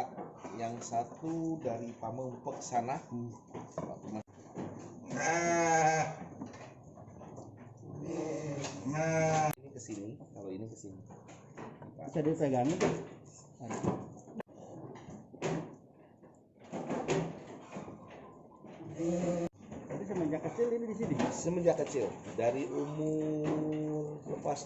Pak. Yang satu dari Pamengpek sana. Ini ke sini, kalau ini ke sini. Bisa dipegangin tuh. Jadi semenjak kecil ini di sini. Semenjak kecil, dari umur lepas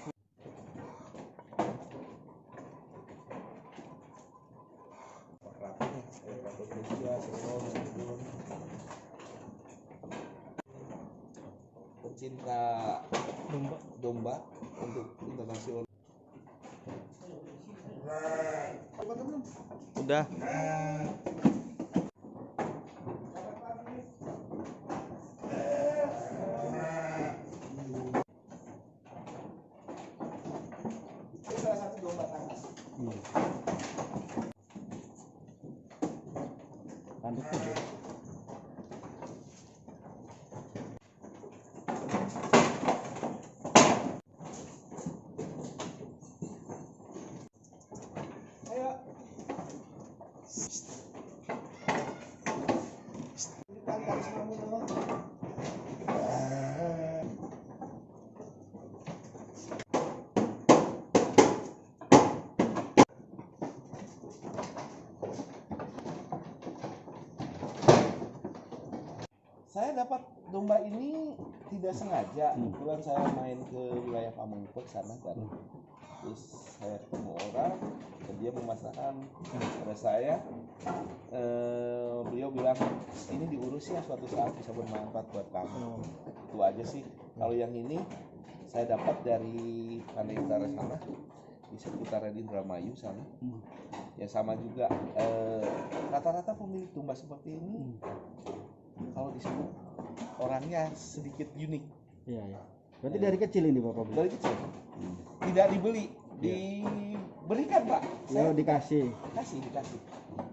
pencinta domba untuk internasional. Udah. Ini salah satu domba tangkas. Tanduknya. Saya dapat domba ini tidak sengaja. Kebetulan saya main ke wilayah Pamengpek sana kan. Terus saya ketemu orang dan dia memasarkan pada saya. Beliau bilang ini diurus ya, suatu saat bisa bermanfaat buat kamu. Itu aja sih. Kalau yang ini saya dapat dari Pantai Utara sana, di sekitar Indramayu sana. Ya sama juga. Rata-rata pemilik domba seperti ini kalau disebut orangnya sedikit unik. Iya, ya. Berarti dari kecil ini Bapak beli? Dari kecil. Tidak dibeli, diberikan Pak. Saya dikasih. Dikasih.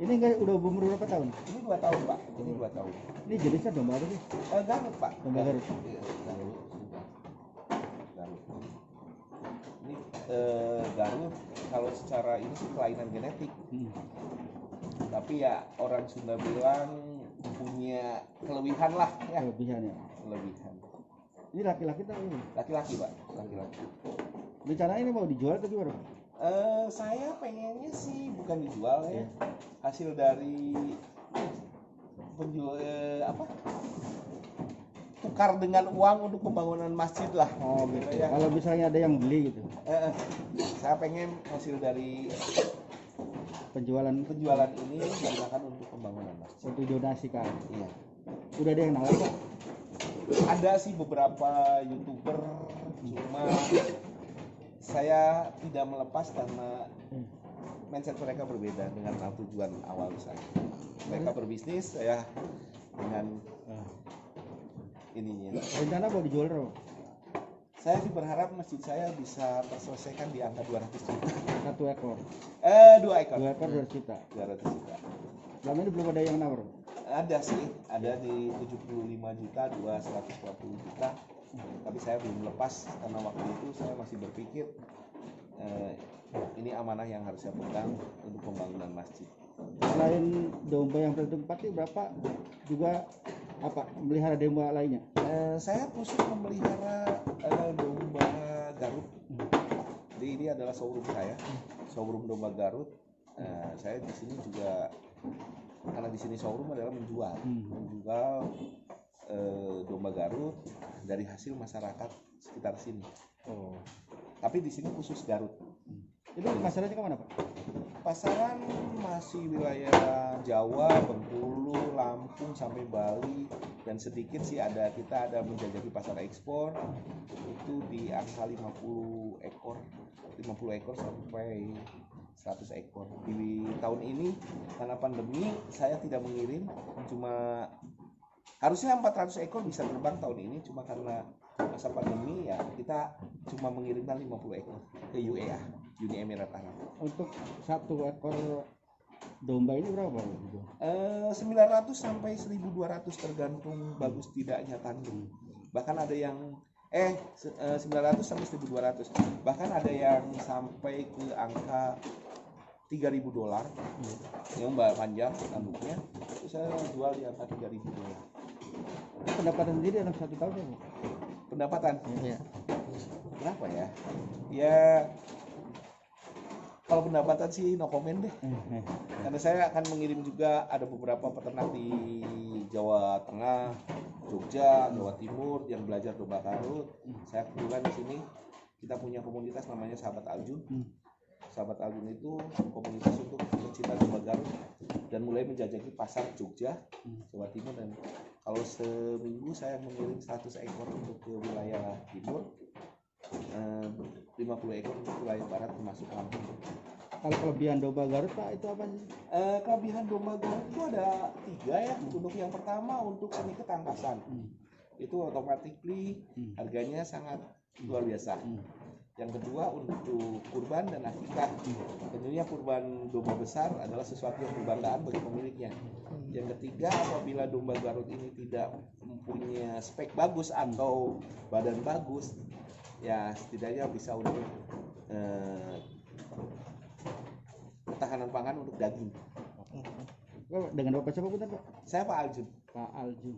Ini enggak udah umur berapa tahun? Ini 2 tahun Pak. Ini 2 tahun. Ini jenisnya domba apa sih? Garut Pak. Domba Garut. Iya, Garut. Ini Garut kalau secara ini sih kelainan genetik. Tapi ya orang Sunda bilang punya kelebihan lah ya. Kelebihan. Ini laki-laki atau ini? Laki-laki Pak, laki-laki. Bicara ini mau dijual atau gimana? Saya pengennya sih bukan dijual ya. Hasil dari penjual tukar dengan uang untuk pembangunan masjid lah. Oh gitu ya. Kalau misalnya ada yang beli gitu. Saya pengen hasil dari penjualan ini digunakan untuk pembangunan masjid. Untuk donasikan. Iya. Udah ada yang nawar Pak? Ada sih beberapa YouTuber, cuma saya tidak melepas karena mindset mereka berbeda dengan tujuan awal saya. Mereka berbisnis, saya dengan ininya. Rencana mau dijual berapa? Saya sih berharap masjid saya bisa terselesaikan di angka 200 juta. 1 ekor? 2 ekor. 2 ekor 200 juta. 200 juta. Selama ini belum ada yang nawar? Ada sih, ada di 75 juta, 140 juta. Tapi saya belum lepas karena waktu itu saya masih berpikir ini amanah yang harus saya pegang untuk pembangunan masjid. Selain domba yang bertempat itu berapa juga apa melihara domba lainnya? Saya khusus memelihara domba Garut. Jadi ini adalah showroom saya, showroom domba Garut. Saya di sini juga karena di sini showroom adalah menjual domba Garut dari hasil masyarakat sekitar sini. Tapi di sini khusus Garut. Itu masalahnya kemana Pak? Pasaran masih wilayah Jawa, Bengkulu, Lampung sampai Bali, dan sedikit sih kita ada menjajaki pasar ekspor itu di angka 50 ekor sampai 100 ekor. Di tahun ini karena pandemi saya tidak mengirim, cuma harusnya 400 ekor bisa terbang tahun ini, cuma karena masa pandemi ya kita cuma mengirimkan 50 ekor ke UEA, Uni Emirat Arab. Untuk 1 ekor domba ini berapa Pak? 900 sampai 1200 tergantung bagus tidaknya kandung. Bahkan ada yang 900 sampai 1200. Bahkan ada yang sampai ke angka $3.000 yang panjang tanduknya, itu saya jual di angka $3.000. Pendapatan sendiri dalam 1 tahun ya, Bu? Pendapatan Iya. berapa ya? Ya kalau pendapatan sih no comment deh. Karena saya akan mengirim juga, ada beberapa peternak di Jawa Tengah, Jogja, Jawa Timur yang belajar domba Garut. Saya kebetulan di sini kita punya komunitas namanya Sahabat Aljun. Sahabat Aljun itu komunitas untuk pecinta domba Garut dan mulai menjajaki pasar Jogja, Jawa Timur, dan kalau seminggu saya mengirim 100 ekor untuk ke wilayah timur, 50 ekor untuk wilayah barat termasuk Lampung. Kalau kelebihan domba Garut Pak itu apa sih? Kelebihan domba Garut itu ada 3 ya. Untuk yang pertama untuk seni ketangkasan, itu automatically harganya sangat luar biasa. Yang kedua untuk kurban dan akikah, tentunya kurban domba besar adalah sesuatu yang berbanggaan bagi pemiliknya. Yang ketiga, apabila domba Garut ini tidak mempunyai spek bagus atau badan bagus, ya setidaknya bisa untuk ketahanan pangan untuk daging. Dengan Bapak siapa Pak? Saya Pak Aljun. Pak Aljun.